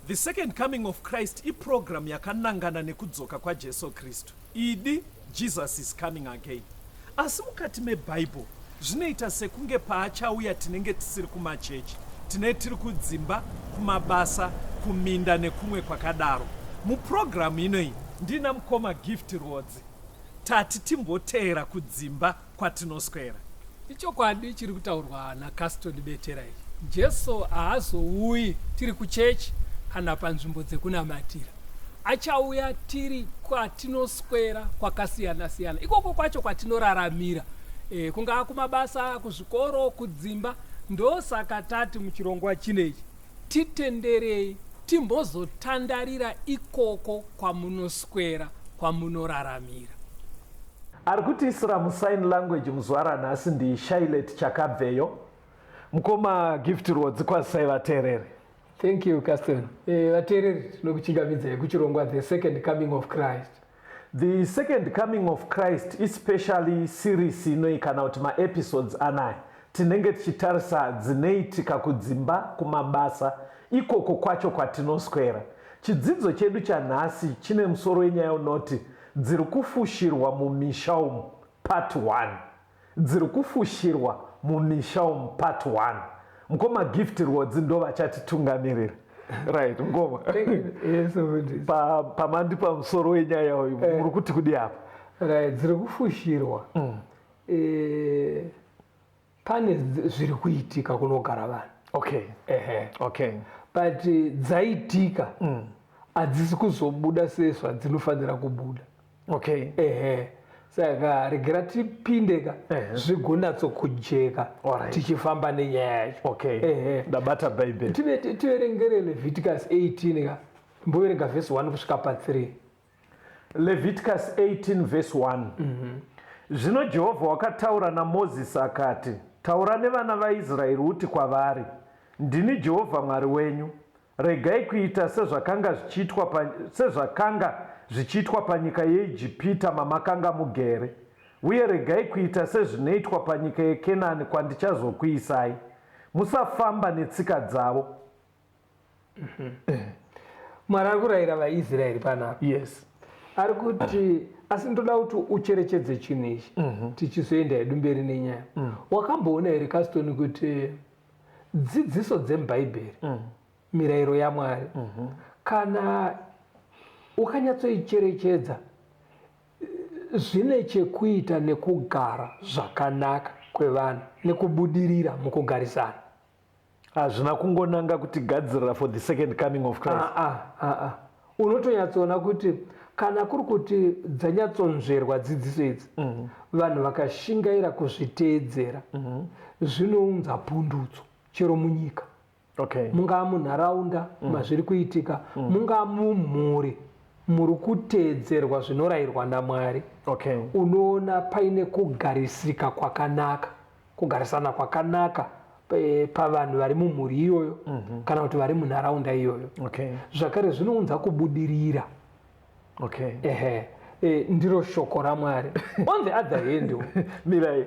The second coming of Christ iprogram yakanangana nekudzoka kwaJesu Kristu. Idi Jesus is coming again. Asi mukati meBible zvinoita sekunge paachauya tinenge tisiri kumachechi, tinenge tiri kudzimba, kumabasa, kuminda nekumwe kwakadaro. Muprogramu inoyi ndina mukoma Gift Rodzi tati timboteera kudzimba kwatinoswera. Ichokwadi chiri kutaurwa naCaston Betera. Jesu haazouyi tiri kuchechi kana panzvimbo dzekunamatira. Achauya tiri kwatinoswera kwakasiyana-siyana. Ikoko kwacho kwatinoraramira. Kungaa kumabasa, kuzvikoro, kudzimba. Ndosaka tati muchirongwa chinechi titenderei timbozotandarira ikoko kwamunoswera, kwamunoraramira. Ari kutiisira musign language muzuva ranhasi ndiShailet Chakabveyo. Mukoma Gift Rodzi kwazisai vateereri. Thank you, Caston. Vateereri tinokuchingamidzai kuchirongwa The Second Coming of Christ. The Second Coming of Christ especially series inoi kana kuti maepisodes anaya tinenge tichitarisa dzinoitika kudzimba, kumabasa, ikoko kwacho kwatinoswera. Chidzidzo chedu chanhasi chine musoro wenyaya unoti dziri kufushirwa mumisha umu part 1. Dziri kufushirwa mumisha umu part 1. Mukoma Gift Rodzi ndo vachatitungamirira. Right, mukoma. Yes, pamandi pamusoro wenyaya uyu muri kuti kudi apa? Right, dziri kufushirwa. Pane zviri kuitika kunogara vanhu. Okay. Okay. But dzaitika hadzisi kuzobuda sezvadzinofanira kubuda. Okay. Saka regera tipindeka zvigonatsokujeka tichifamba nenyaya yacho. Okay. Ndabata Bible. Tiverengere Leviticus 18 ka. Mboverenga verse 1 kusvika pa 3. Leviticus 18 verse 1. Zvino Jehovha wakataura naMozisi akati, taura nevana vaIsraeri uti kwavari, ndini Jehovha Mwari wenyu. Regai kuita sezvakanga zvichiitwa panyika yeIjipita mamakanga mugere, uye regai kuita sezvinoitwa panyika yeKenani kwandichazokuisai. Musafamba netsika dzavo. Mwari ari kurayira vaIsraeri panapa. Yes. Ari kuti asi ndoda kuti ucherechedze chinhu ichi tichizoenda hedu mberi nenyaya. Wakamboona here Caston kuti dzidziso dzemubhaibheri, mirayiro yaMwari, kana ukanyatsoicherechedza zvine chekuita nekugara zvakanaka kwevanhu nekubudirira mukugarisana. Hazvina kungonanga kuti gadzirira for the second coming of Christ. Unotonyatsoona kuti kana kuri kuti dzanyatsonzverwa dzidziso idzi, vanhu vakashingaira kuzviteedzera, zvinounza pundutso chero munyika. Okay. Mungaa munharaunda mazviri kuitika, mungaa mumhuri muri kuteedzerwa zvinorayirwa naMwari. Okay. Unoona paine kugarisika kwakanaka, kugarisana kwakanaka pavanhu vari mumhuri iyoyo kana kuti vari munharaunda iyoyo. Okay. Zvakare zvinounza kubudirira. Okay. Ndiro shoko raMwari. On the other hand, mirai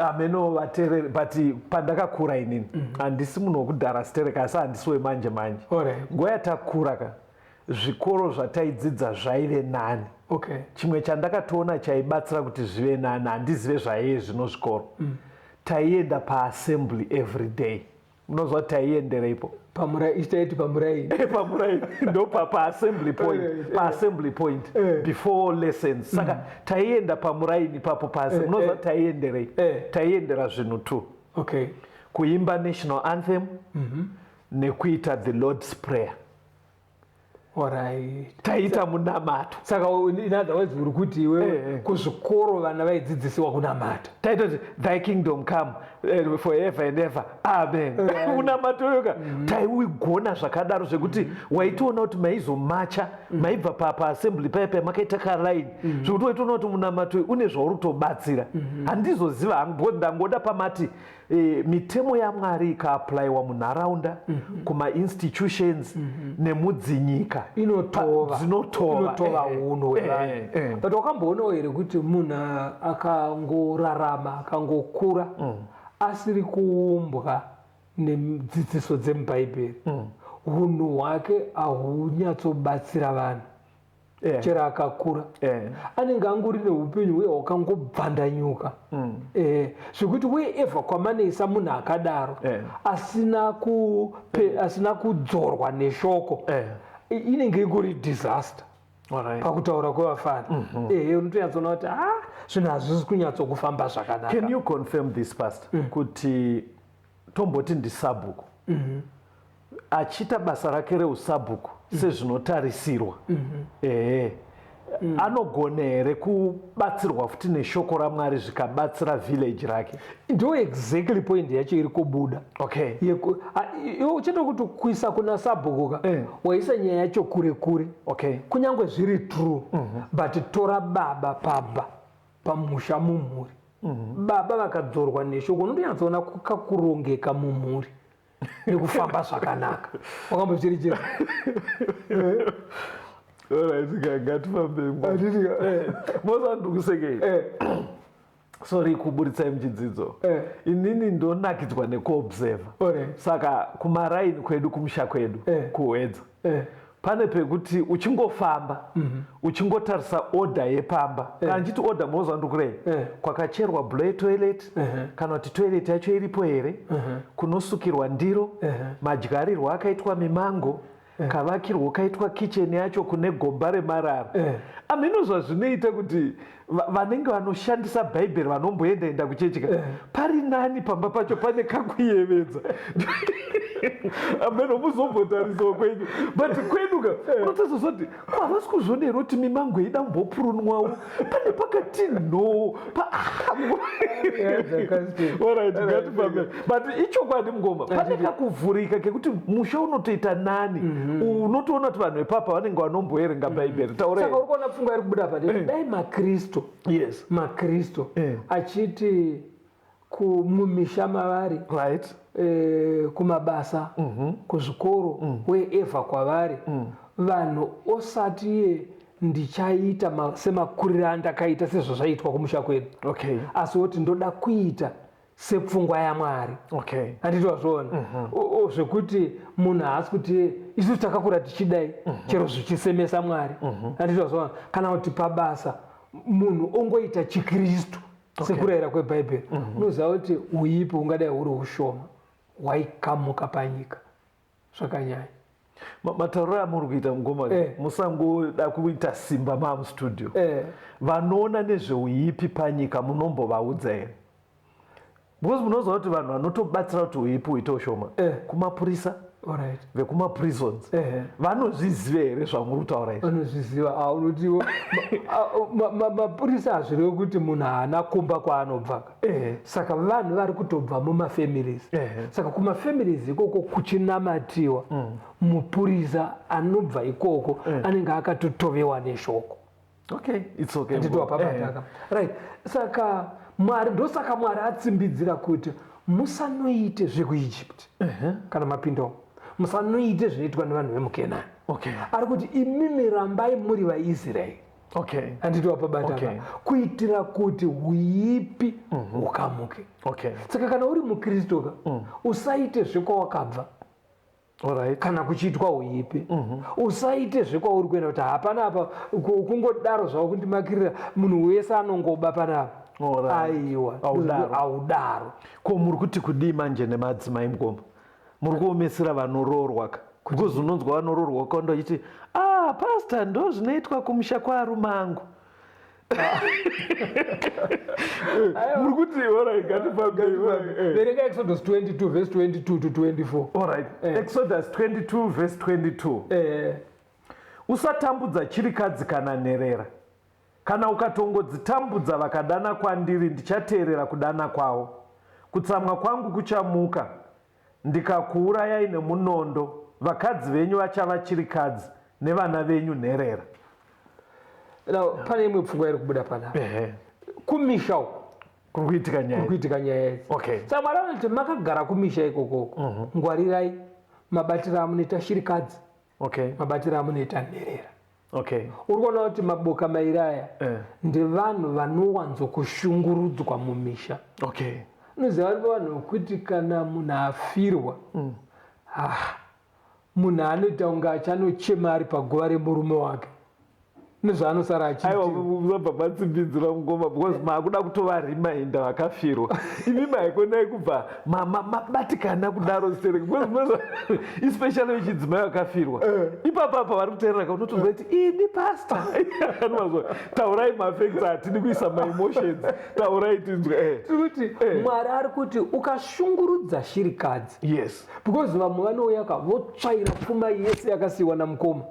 ameno vateereri but pandakakura inini handisi munhu wokudhara stereka asi handisi wemanje manje. Nguva yatakura ka zvikoro zvataidzidza zvaive nani. Okay. Chimwe chandakatoona chaibatsira kuti zvive nani, handizive zvaiye zvino zvikoro, taienda paassembly every day. Munozva taiendereipo ichitaiti pamuraini ndo paassembly point, paassembly point before lessons. Saka taienda pamuraini papo pasi, munozva taienderei, taiendera zvinhu tu. Okay. Kuimba national anthem nekuita the Lord's Prayer. Alright. Taita munamato. Saka in other words uri kuti iwe kuzvikoro vana vaidzidzisiwa kunamata. Taita thy kingdom come forever and ever. Amen. Munamato yoga taiugona zvakadaro zvekuti waitoona kuti maizomacha maibva paassembly paipa makaita karaini zvokuti waitoona kuti munamato une zvauri kutobatsira. Handizoziva hangu ndangoda pamati mitemo yaMwari ikaaplayiwa munharaunda, kumainstitutions nemudzinyika inotova unhu hwevanhu. But wakamboonawo here kuti munhu akangorarama akangokura asiri kuumbwa nedzidziso dzemubhaibheri, unhu hwake hahunyatsobatsira vanhu chero akakura anenge angori neupenyu hwe hwakangobvandanyuka zvekuti wherever kwamanoisa munhu akadaro asina kudzorwa neshoko inenge ingori disaster pakutaura kwevafana unotonyatsona kuti zvinhu hazvisi kunyatsokufamba zvakanaka. Can you confirm this pastor kuti tomboti ndisabhuku achiita basa rake reusabhuku sezvinotarisirwa anogona here kubatsirwa futi neshoko raMwari zvikabatsira village rake? Ndo exactly point yacho iri kubuda. Iwe uchida kuti kuisa kuna sabhuku waisa nyaya yacho kure kure kunyange zviri true but tora baba pamusha mumhuri baba vakadzorwa neshoko unotonyatsoona kakurongeka mumhuri nekufamba zvakanaka wakambozvirichira mozandikuseke sorry kuburitsai muchidzidzo inini ndonakidzwa nekuobserva saka kumaraini kwedu kumusha kwedu kuhwedza pane pekuti uchingofamba uchingotarisa oda yepamba kana nchiti oda mozandikurei kwakacherwa blow toilet kana kuti toilet yacho iripo here kunosukirwa ndiro madyarirwo akaitwa mimango kavakirwo kaitwa kitchen yacho kune gomba remarara aminozva zvinoita kuti vanenge vanoshandisa bhaibheri vanomboenda kuchechi pari nani pamba pacho pane kakuyevedza ameno muzombotarisawo kwenyu but kweduka unotazozoti havasi kuzvonera kuti mimango ida mbopurunwawo pane pakati no but ichokwadi mungoma pane kakuvhurika kekuti musha unotoita nani unotoona kuti vanhu vepapa vanenge vanomboerenga bhaibheri. Saka uri kuona pfungwa iri kubuda padai dai makristu achiti mumisha mavari kumabasa kuzvikoro wherever kwavari vanhu osati ndichaita semakuriro andakaita sezvo zvaitwa kumusha kwedu asi kuti ndoda kuita sepfungwa yaMwari handiti wazvoona zvekuti munhu haasi kuti isu takakura tichidai chero zvichisemesa Mwari handiti wazvoona kana kuti pabasa munhu ongoita chikristu sekurayira kwebhaibheri unoziva kuti uipi ungadai huri ushoma waikamuka panyika zvakanyanya. Matauriro amuri kuita mungoma musangoda kuita simba mamustudio vanoona nezveuipi panyika munombovaudza here? Because munoziva kuti vanhu vanotobatsira kuti uipi uite ushoma kumapurisa vekumaprisons vanozviziva here zvamuri kutaura izvi? Vanozviziva. Unotiwo mapurisa hazvirevi kuti munhu haana kumba kwaanobvaka saka vanhu vari kutobva mumafamilies saka kumafamilies ikoko kuchinamatiwa mupurisa anobva ikoko anenge akatotovewa neshoko saka Mwari ndosaka Mwari atsimbidzira kuti musanoite zvekuIjipti kana mapindomo musanoite zvinoitwa nevanhu vemuKenani ari kuti imimi rambai muri vaIsraeri handiti wapabataka kuitira kuti uipi ukamuke. Saka kana uri mukristoka usaite zvekwawakabva kana kuchiitwa uipi usaite zvekwauri kuenda kuti hapana apa kungodaro zvavo kundimakirira munhu wese anongoba panapa aiwa audaro. Ko muri kuti kudii manje nemadzimai mugomba muri kuomesera vanoroorwa because unonzwa vanoroorwa ukaenda uchiti pastor ndo zvinoitwa kumusha kwarume angu muri kuti vereka Exodus 22 verse 22 to 24. Exodus 22 verse 22 usatambudza chirikadzi kana nherera kana ukatongodzitambudza vakadana kwandiri ndichateerera kudana kwavo kutsamwa kwangu kuchamuka ndikakuurayai nemunondo vakadzi venyu vachava chirikadzi nevana venyu nherera. Pane imwe pfungwa iri kubuda panapa kumisha uko kurikuitika nyaya idzi saka Mwari anoti makagara kumisha ikokoko ngwarirai mabatiro amunoita shirikadzi mabatiro amunoita nherera. Uri kuona kuti maboka mairi aya ndevanhu vanowanzokushungurudzwa mumisha. Unoziva vari vanhu kuti kana munhu afirwa munhu anoita unga achanochema ari paguva remurume wake nezvaanosara achiiwabva matsimbidzira mungoma because maakuda kutova rimainda vakafirwa imi maikonai kubva mabatikana kudaro stereke especially vechidzimai vakafirwa ipapapa vari kuteerera kaunotozwa kuti ini pasta taurai mafacts hatidi kuisa maemotions taurai tinzwe kuti mwari ari kuti ukashungurudza shirikadzi yes because vamwe vanouya ka votsvaira pfuma yese yakasiyiwa namukoma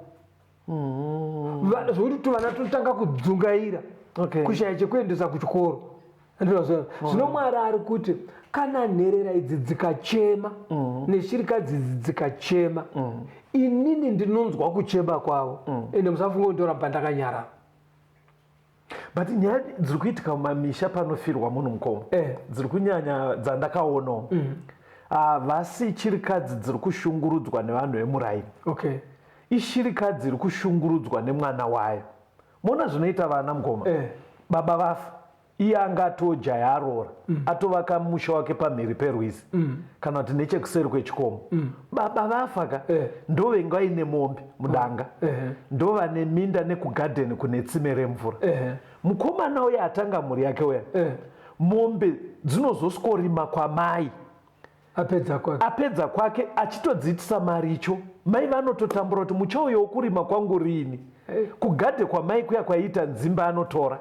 zvokuti vana totanga kudzungaira kushaya chekuendesa kuchikoro zvino mwari ari kuti kana nherera idzi dzikachema neshirikadzi idzi dzikachema inini ndinonzwa kuchema kwavo ende musafunga ndoramba ndakanyarara but nyaya dziri kuitika mumamisha panofirwa munhu mukoma dziri kunyanya dzandakaonawo vasi chirikadzi dziri kushungurudzwa nevanhu vemuraini ishirikadzi iri kushungurudzwa nemwana wayo mona zvinoita vana mukoma baba vafa iye anga atojaya aroora atovaka musha wake pamhiri perwizi kana kuti nechekuseri kwechikomo baba vafa ka ndovenga ine mombe mudanga ndovane minda nekugadheni kune tsime remvura mukomana uye atanga mhuri yake uya mombe dzinozoskorima kwamai apedza kwake achitodziitisa maricho mai vanototambura kuti mucha uyo wokurima kwangu riini kugadhe kwamai kuya kwaiita nzimba anotora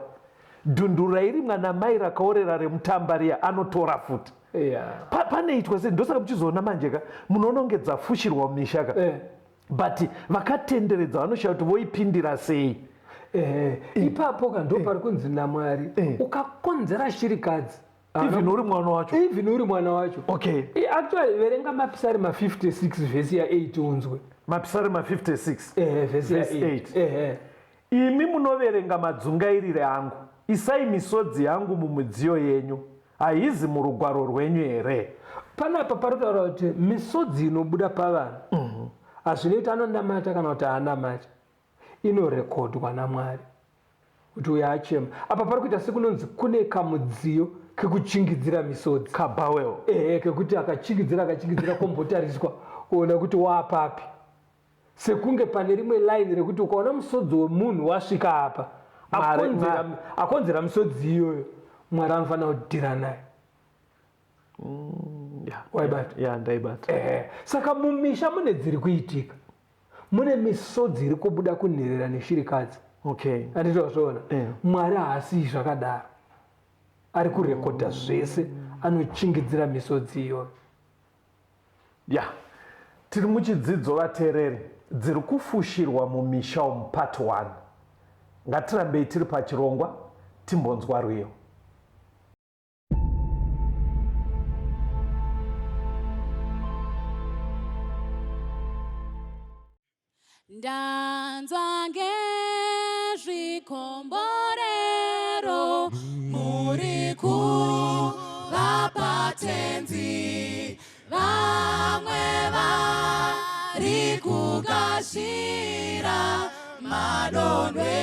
dhundura iri mwana mai rakaorera remutamba riya anotora futi panoitwa sei ndosaka muchizoona manje ka munoona kunge dzafushirwa mumisha ka but vakatenderedza vanoshaya kuti voipindira sei ipapo ka ndo pari kunzi namwari ukakonzera shirikadzi even uri mwana wacho actually verenga mapisari ma56 vhesi ya8 unzwe mapisari ma56 vhesi ya8 imi munoverenga madzungairire angu isai misodzi yangu mumudziyo yenyu haizi murugwaro rwenyu here panapa paritaura kuti misodzi inobuda pavanhu hazvinoita anonamata kana kuti haanamata inorekodwa namwari kuti uyo achema apa pari kuita sekunonzi kune kamudziyo kekuchingidzira misodzi kabawel kekuti akachingidzira kombotariswa ona kuti waapapi sekunge pane rimwe line rekuti ukaona musodzi wemunhu wasvika apa akonzera misodzi iyoyo mwari anofanira kudhira naye ndaibata saka mumisha mune dziri kuitika mune misodzi iri kubuda kunherera neshirikadzi anditozvoona mwari haasiyi zvakadaro ari kurekodha zvese anochingidzira misodzi iyoyo tiri muchidzidzo vateereri dziri kufushirwa mumisha umu part 1 ngatirambei tiri pachirongwa timbonzwa rwiyo ndanzwa ngezvikomborero muri kuvapa tenzi vamwe vari kugashira madonhwe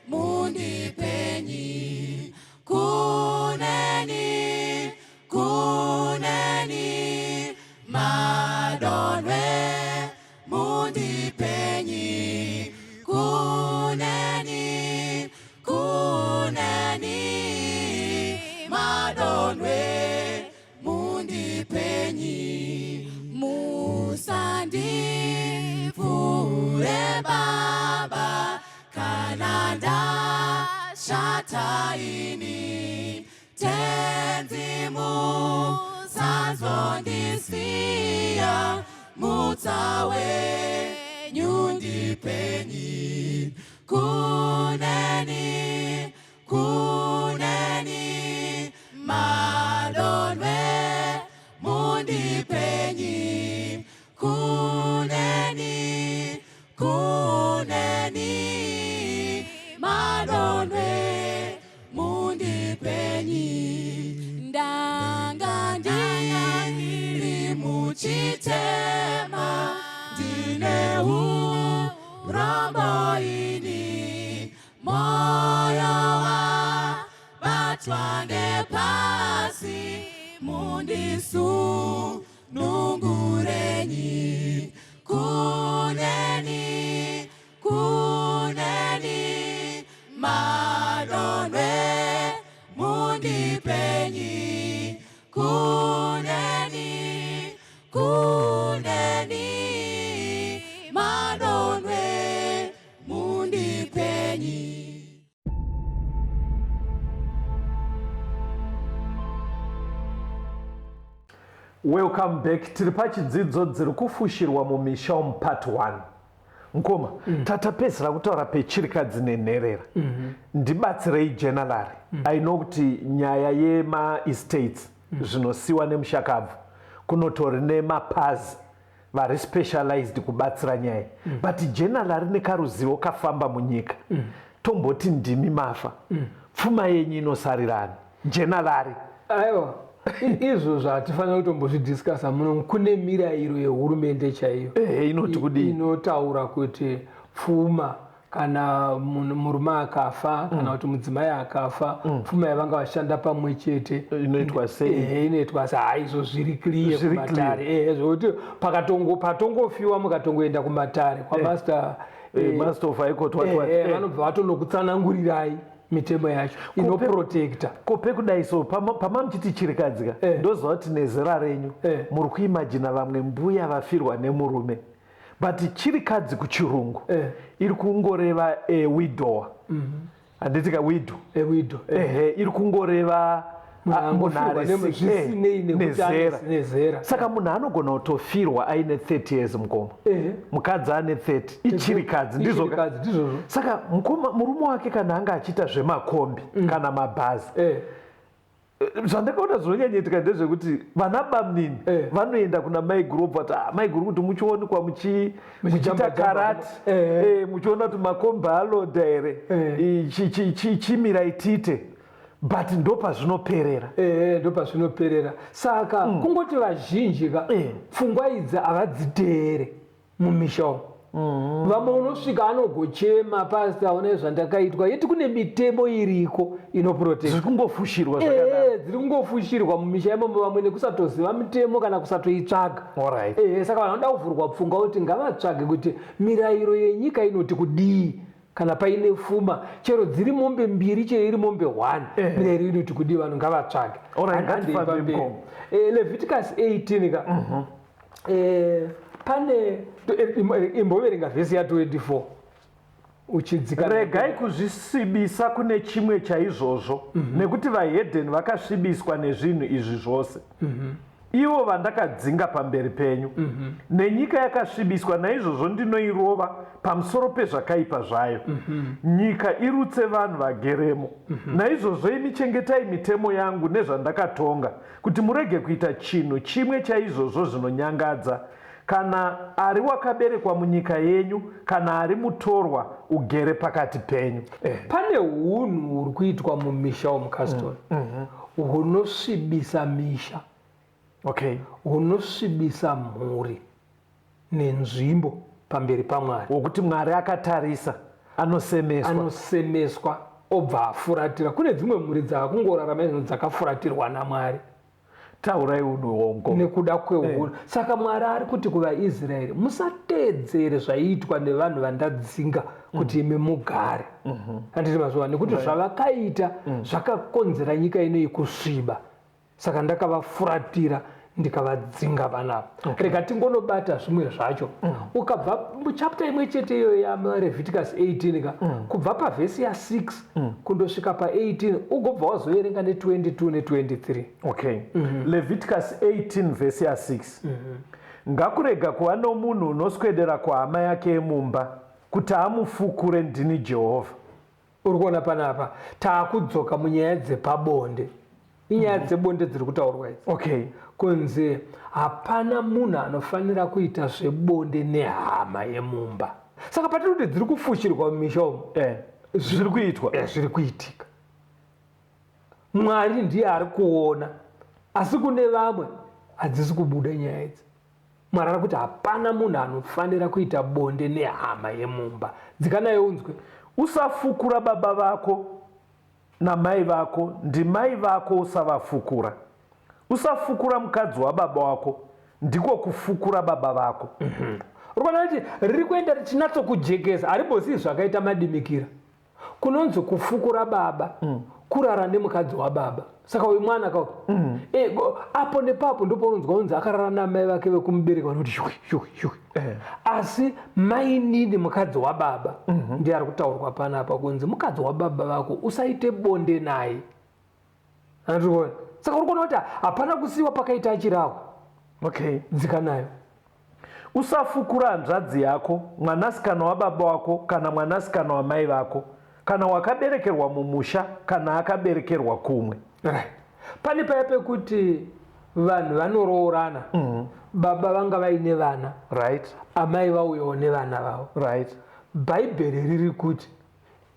mundipenyi kuneni madonhwe mundipenyi kuneni madonhwe mundipenyi musandipfure baba kana ndashata ini tenzi musanzondisiya mutsawe nyundipenyi kuneni madonhwe mundipenyi kuneni madonhwe mundipenyi ndanga ndiri muchitema ndine urombo ini moyo wabatwa ngepasi mundisunungurenyi kuneni, kuneni, madonwe, mundipenyi, kuneni, kuneni, madonwe, mundipenyi. Welcome back. Tiri pachidzidzo dziri kufushirwa mumisha umu part 1. Nkoma, tatapedzera kutaura pechirikadzi nenherera. Ndibatsirei generally. I know kuti nyaya yema-estates zvinosiwa nemushakabvu kunotori nemapazi vari specialized kubatsira nyaya. But generally nekaruzivo kafamba munyika. Tomboti ndimi mafa. Pfuma yenyu inosarirani. Generally. Aiwa. Izvozvo hatifanira kutombozvidhiskasa muno. Kune mirayiro yehurumende chaiyo inoti kudii inotaura kuti pfuma kana murume akafa kana kuti mudzimai akafa pfuma yavanga vashanda pamwe chete inoitwa sei? Inoitwa sei? Izvo zviri clear kumatare zvokuti patongofiwa mukatongoenda kumatare kwamaster master of high court vanobva vatonokutsanangurirai mitemo yacho inoprotecta kope kudai. So pamamuchiti chirikadzika ndoziva kuti nezera renyu muri kuimagina vamwe mbuya vafirwa nemurume, but chirikadzi kuchirungu iri kungoreva widower. Handiti ka widow iri kungoreva munhu nezera. Saka munhu anogona kutofirwa aine 30 years mukoma, mukadzi ane 30 ichirikadzi ndizvo. Saka murume wake kana anga achiita zvemakombi kana mabhazi, zvandakaona zvinonyanyetika ndezvekuti vana bamnini vanoenda kuna maiguru vati maiguru kuti muchionekwa muchiita karati, muchiona kuti makombi aloda here, chimira itite. But ndopazvinoperera. Ndopazvinoperera. Saka kungoti vazhinji pfungwa idzi havadziteere mumisha umu. Vamwe unosvika anogochema pasita one zvandakaitwa yeti kune mitemo iriko inoprotect. Zviri kungofushirwa zvakadaro. Dziri kungofushirwa mumisha imomo vamwe nekusatoziva mitemo kana kusatoitsvaga. Saka vanoda kuvhurwa pfungwa kuti ngavatsvage kuti mirayiro yenyika inoti kudii. Kana paine pfuma chero dziri mombe 2 chero iri mombe 1 mirayiro inoti kudii, vanhu ngavatsvage. Leviticus 18 pane imboverenga vhesi ya24 uchidzika. Regai kuzvisvibisa kune chimwe chaizvozvo nekuti vahedheni vakasvibiswa nezvinhu izvi zvose. Ivo vandakadzinga pamberi penyu nenyika yakasvibiswa, naizvozvo ndinoirova pamusoro pezvakaipa zvayo. Nyika irutse vanhu vageremo. Naizvozvo imi chengetai mitemo yangu nezvandakatonga kuti murege kuita chinhu chimwe chaizvozvo zvinonyangadza, kana ari wakaberekwa munyika yenyu kana ari mutorwa ugere pakati penyu. Pane hunhu huri kuitwa mumisha womukastori hunosvibisa misha, hunosvibisa mhuri nenzvimbo pamberi paMwari, wokuti Mwari akatarisa anosemeswa obva afuratira. Kune dzimwe mhuri dzakungorarama izvo dzakafuratirwa naMwari. Taurai unhu hongo nekuda kweunhu. Saka Mwari ari kuti kuvaIsraeri, musateedzere zvaiitwa nevanhu vandadzinga kuti imi mugare. Handiti mazuva nekuti zvavakaita zvakakonzera nyika ino kusviba. Saka ndakavafuratira ndikavadzinga vanavo. Rega tingonobata zvimwe zvacho. Ukabva muchapter imwe chete iyo yaLeviticus 18 kubva pavhesi ya6 kundosvika pa18 ugobva wazoerenga ne22 ne23. Leviticus 18 vhesi ya6. Ngakurega kuva nomunhu unoswedera kuhama yake yemumba kuti amufukure, ndini Jehovha. Uri kuona panapa taakudzoka munyaya dzepabonde. Inyaya dzebonde dziri kutaurwa idzi. Kunzi hapana munhu anofanira kuita zvebonde nehama yemumba. Saka patiri kuti dziri kufushirwa mumisha umu zviri kuitwa, zviri kuitika. Mwari ndiye ari kuona, asi kune vamwe hadzisi kubuda nyaya idzi. Mwari ari kuti hapana munhu anofanira kuita bonde nehama yemumba. Dzikanayo unzwe, usafukura baba vako namai vako, ndimai vako usavafukura. Usafukura mukadzi wababa wako, ndiko kufukura baba vako. Rukona kuti riri kuenda richinatso kujekesa haribosi zvakaita madimikira. Kunonzi kufukura baba kurara nemukadzi wababa. Saka uyu mwana apo nepapo ndipo unonzwa unzi akarara namai vake vekumubereka vanoti shwi. Asi mainini mukadzi wababa ndiye ari kutaurwa panapa kunzi mukadzi wababa vako usaite bonde naye. Andikuona. Saka uri kuona kuti hapana kusiyiwa pakaita achirako. Okay. Dzikanayo. Usafukura hanzvadzi yako, mwanasikana wababa wako kana mwanasikana wamai vako, kana wakaberekerwa mumusha kana akaberekerwa kumwe. Right. Pane paya pekuti vanhu vanoroorana. Baba vanga vaine vana. Right. Amai vauyawo nevana vavo. Right. Bhaibheri riri kuti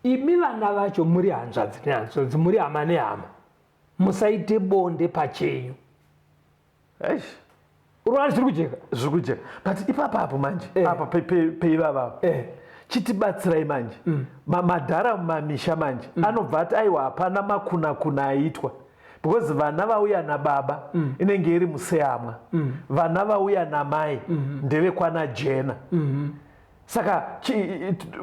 imi vana vacho muri hanzvadzi nehanzvadzi, muri hama nehama, musaite bonde pachenyu. Eish. Urwana zviri kujeka? Zviri kujeka. But ipapapo manje apa peivavavo chitibatsirai manje madhara mumamisha manje anobva ati aiwa hapana makuna aitwa because vana vauya nababa inenge iri museamwa, vana vauya namai ndevekwana Jena. Saka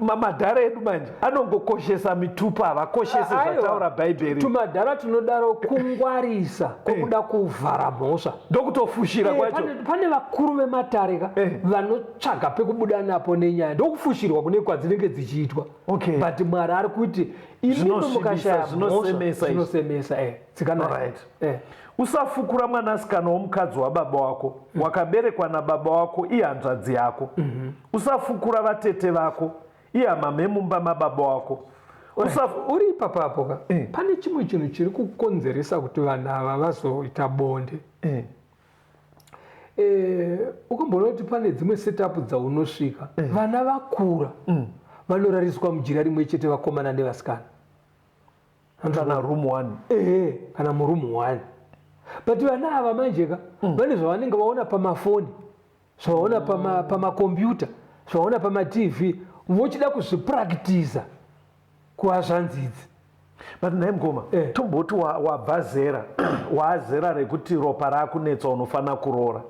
madhara edu manje anongokoshesa mitupa, havakoshese zvataura Bhaibheri. Tumadhara tunodaro kungwarisa kwokuda kuvhara mhosva ndokutofushira kwacho. Pane vakuru vematare vanotsvaga pekubuda napo nenyaya ndokufushirwa kune kwadzinenge dzichiitwa. Okay. But Mwari ari kuti imi mukashaya mhosva zvinosemesa. Usafukura mwanasikana womukadzi wababa wako, wakaberekwa nababa wako iye hanzvadzi yako. Usafukura vatete vako iye hama memumba mababa wako. Uri ipapapo pane chimwe chinhu chiri kukonzeresa kuti vanhu ava vazoita bonde. Ukamboona kuti pane dzimwe setup dzaunosvika vana vakura vanorariswa mujira rimwe chete vakomana nevasikana. Kana room 1. Kana murumu 1. But vana ava manjeka vane zvavanenge vaona pamafoni, zvavaona pamakombiyuta, zvavaona pamatv, vochida kuzvipractiza kuvazvanzidzi. But naye Mgoma, tomboti wabva zera, waazera rekuti ropa rakunetsa unofana kuroora.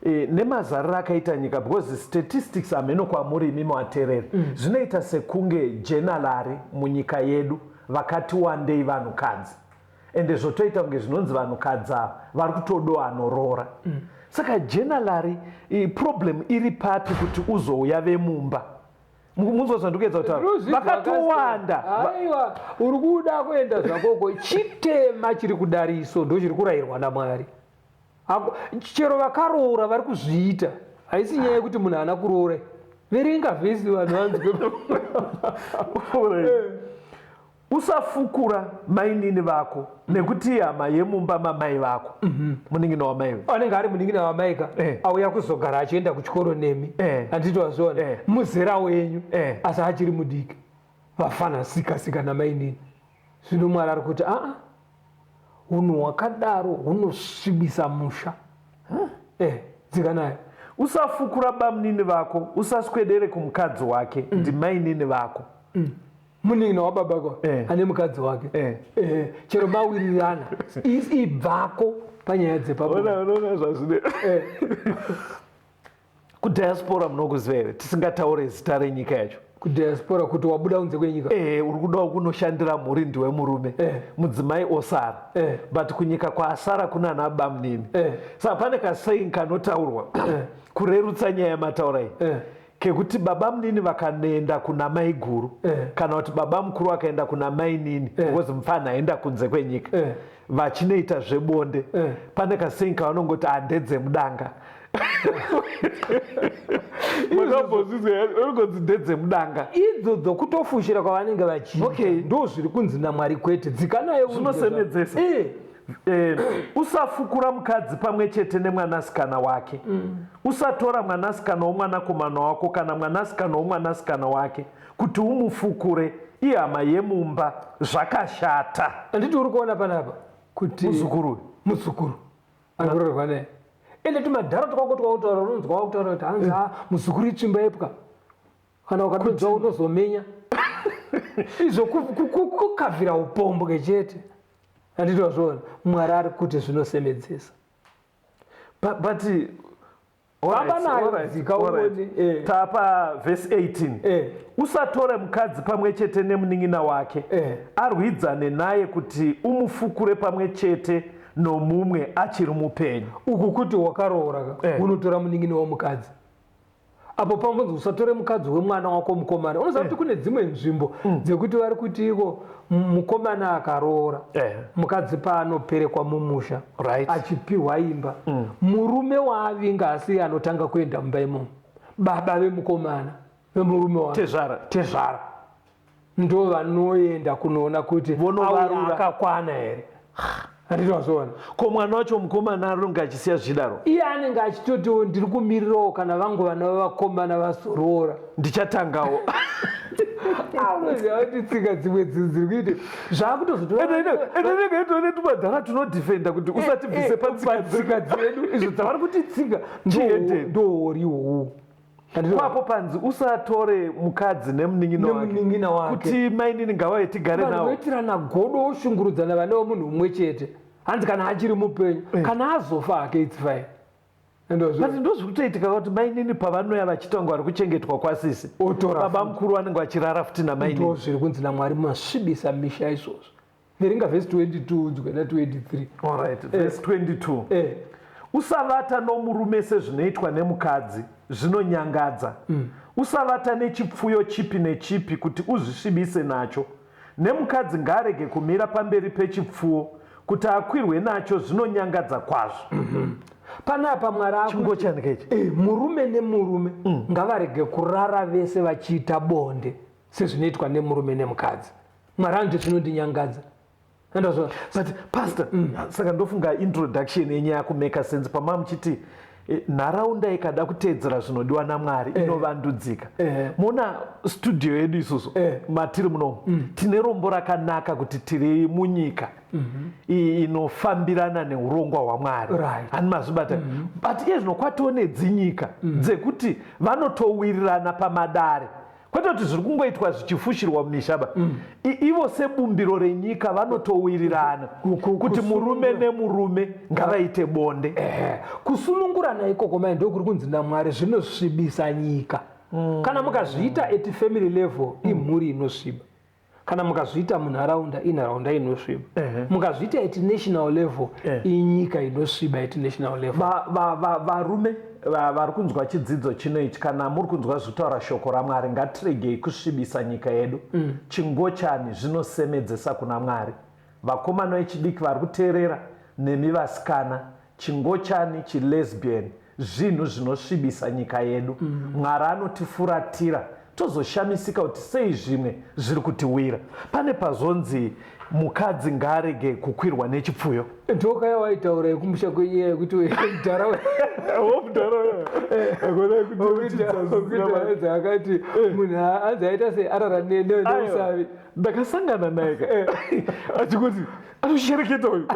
Nemazariro akaita nyika, because statistics ameno kwamuri imi matereri, zvinoita sekunge generally munyika yedu vakati wandei vanhukadzi. Ende zvotoita kunge zvinonzi vanhukadzi ava vari kutodo anoroora. Saka generally problem iri papi kuti uzouya vemumba. Munzwa zvandikuedza kutaura. Vakatowanda. Aiwa, uri kuda kuenda zvakoko chitema chiri kudariso ndo chiri kurayirwa naMwari. Chero vakaroora vari kuzviita. Haisi nyaya yekuti munhu haana kuroora. Verenga vhesi vanhu vanzwe. Usafukura mainini vako nekuti hama yemumba mamai vako. Munin'ina wamai. Anenge ari munin'ina wamai ka auya kuzogara achienda kuchikoro nemi. Anditi wazviona muzera wenyu asi achiri mudiki. Vafana sika namainini. Zvino Mwari ari kuti unhu hwakadaro hunosvibisa musha. Dzikanayo. Usafukura bamunini vako, usaswedere kumukadzi wake ndimainini vako. Munin'ina wababa ko ane mukadzi wake. Chero mawirirana ibvako panyaya dzepabonde. Unaona zvazvine. Kudiaspora munokuziva here tisingataure zita renyika yacho. Kudiaspora kuti wabuda kunze kwenyika. Uri kuda kunoshandira mhuri ndiwe murume. Mudzimai osara. But kunyika kwaasara kuna ana bamunini. Saka pane kasaying kanotaurwa kurerutsa nyaya yamataura iyi. Kekuti baba munini vakanoenda kuna mai guru kana kuti baba mukuru akaenda kuna mai nini because mufana aenda kunze kwenyika vachinoita zvebonde pane kasaying kavanongoti handedze mudanga. Makambozvizwa ndedze mudanga idzo dzokutofushira kwavanenge vachiita ndo zviri kunzi naMwari kwete dzikanayo zvinosemedzesa. Usafukura mukadzi pamwe chete nemwanasikana wake. Usatora mwanasikana womwanakomana wako kana mwanasikana womwanasikana wake kuti umufukure iye hama yemumba. Zvakashata. Anditi uri kuona panapa kuti muzukuru anororwa naye. Ende tumadhara twakutaura unonzwa wakutaura kuti hanzi muzukuru itsvimba yepwa kana ukatodzwa unozomenya. Izvo kukavhira upombwe chete. Anditi wazviona Mwari ari kuti zvinosemedzesa. But Famba nayo zikaone. Tapa verse 18. Usatore mukadzi pamwe chete nemunin'ina wake. Arwidzane naye kuti umufukure pamwe chete nomumwe achiri mupenyu. Uku kuti wakaroora unotora munin'ina womukadzi. Apo pamwe usatore mukadzi wemwana wako mukomana. Unoziva kuti kune dzimwe nzvimbo dzekuti vari kuti iko mukomana akaroora mukadzi paanoperekwa mumusha achipiwa imba murume waavinga asi anotanga kuenda mumba imomo baba vemukomana vemurume wa tezvara ndo vanoenda kunoona kuti akakwana here. Anditozona ko mwana wacho mukomana anenge achisiya zvidaro iye anenge achitoti ndiri kumirirawo kana vangu vana vavakomana vazoroora ndichatangawo. Anoziva kuti tsika dzimwe dziri kuite zvakutozotoone tumadhara tunodhifenda kuti usatibvise patsika dzedu izvo dzavari kuti tsika ndohoriwowo. Kwapo panzi usatore mukadzi nemunin'ina wake kuti mainini ngavaye tigare nawo. Vanoitirana godo oshungurudzana vane vomunhu mumwe chete. Hanzi kana achiri mupenyu kana azofa hake it's fine. But ndozvikutoitika kuti mainini pavanoya vachitanga vari kuchengetwa kwasisi baba mukuru vanenge vachirara futi namainini. Ndozviri kunzi naMwari masvibisa misha izvozvo. Verenga verse 22 dzikana 23. Alright, verse 22. Usavata nomurume sezvinoitwa nemukadzi zvinonyangadza. Usavata nechipfuyo chipi nechipi kuti uzvisvibise nacho. Nemukadzi ngaarege kumira pamberi pechipfuwo kuti akwirwe nacho zvinonyangadza kwazvo. Panapa Mwari chingo chanikechi murume nemurume ngavarege kurara vese vachiita bonde sezvinoitwa nemurume nemukadzi. Mwari anoti zvinondinyangadza. But pastor, saka ndofunga introduction yenyu yakumeka sense pamamuchiti nharaunda ikada kuteedzera zvinodiwa naMwari inovandudzika. Mona studio yedu isusu matiri munomu tine rombo rakanaka kuti tiri munyika inofambirana neurongwa hwaMwari. Hani mazvibata. But iye zvino kwatiwo nedzinyika dzekuti vanotowirirana pamadare. Kwete kuti zviri kungoitwa zvichifushirwa mumishaba. Ivo sebumbiro renyika vanotowirirana kuti murume nemurume ngavaite bonde. Kusunungurana ikoko mai ndokuri kunzi naMwari zvinosvibisa nyika. Kana mukazviita at family level imhuri inosviba. Kana mukazviita munharaunda inharaunda inosviba. Mukazviita at national level inyika inosviba at national level. Varume vari kunzwa chidzidzo chino ichi kana muri kunzwa zvitaura shoko raMwari ngatiregei kusvibisa nyika yedu. Chingochani zvinosemedzesa kuna Mwari. Vakomana vechidiki vari kuteerera nemi vasikana chingochani chilesbian zvinhu zvinosvibisa nyika yedu. Mwari anotifuratira tozoshamisika kuti sei zvimwe zviri kutiwira. Pane pazonzi mukadzi ngaarege kukwirwa nechipfuyo. Ndoka yawaitaura yekumusha kwenyaya yekuti mudhara akati munhu anzi aita searara neusavi. Ndakasangana naye achikuti anoshereketa uyu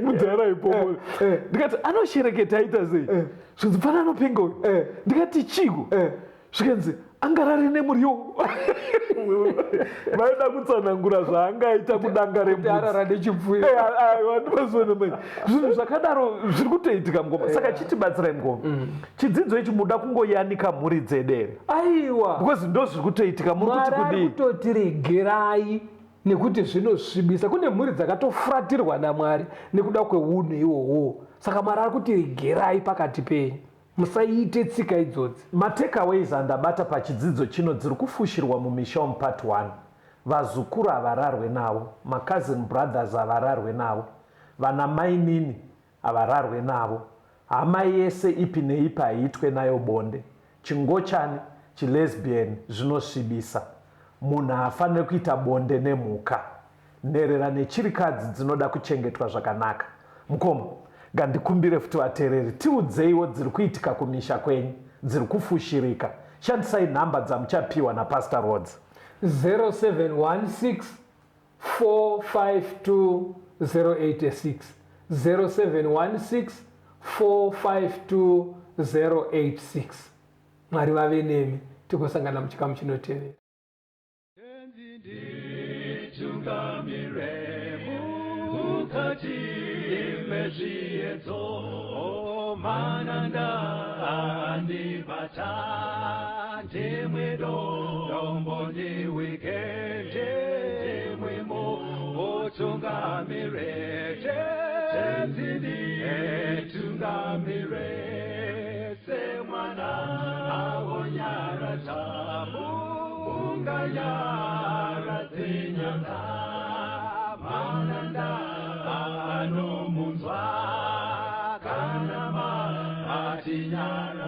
mudhara ipopo. Ndikati anoshereketa aita sei? Zvinzi pana anopenga uyu. Ndikati chiko? Zvikanzi angarare nemuriwo. Vaida kutsanangura zvaangaita kudanga remuarara nechipfuyo. Zvinhu zvakadaro zviri kutoitika mungoma. Saka chitibatsirai mungoma. Chidzidzo ichi muda kungoyanika mhuri dzedere. Aiwa. Because ndo zviri kutoitika muri kuti kudii. Mwari kutotiregerai nekuti zvinosvibisa. Kune mhuri dzakatofuratirwa naMwari nekuda kweunhu ihwohwo. Saka Mwari ari kutiregerai pakati penyu. Musaite tsika idzodzi. Matekaways andabata pachidzidzo chino dziri kufushirwa mumisha part 1. Vazukuru havararwe navo, cousin brothers havararwe navo, vana mainini havararwe navo, hama yese ipi neipi haiitwe nayo bonde. Chingochani chilesbian zvinosvibisa. Munhu haafaniri kuita bonde nemhuka. Nherera nechirikadzi dzinoda kuchengetwa zvakanaka. Mukoma ngandikumbire futi vateereri tiudzeiwo dziri kuitika kumisha kwenyu dziri kufushirika. Shandisai nhamba dzamuchapiwa naPastor Rhodes. 0716 452 086 0716 452 086. Mwari vave nemi tikosangana muchikamu chinotevera. Mukati mezviedzo mananda andibata ndimwedo dombondiwikeje ndimwimo otungamirete tenzidi etungamire semwana awonyara tabu unganyara tinyanga mananda anomunzwa kanama atinyara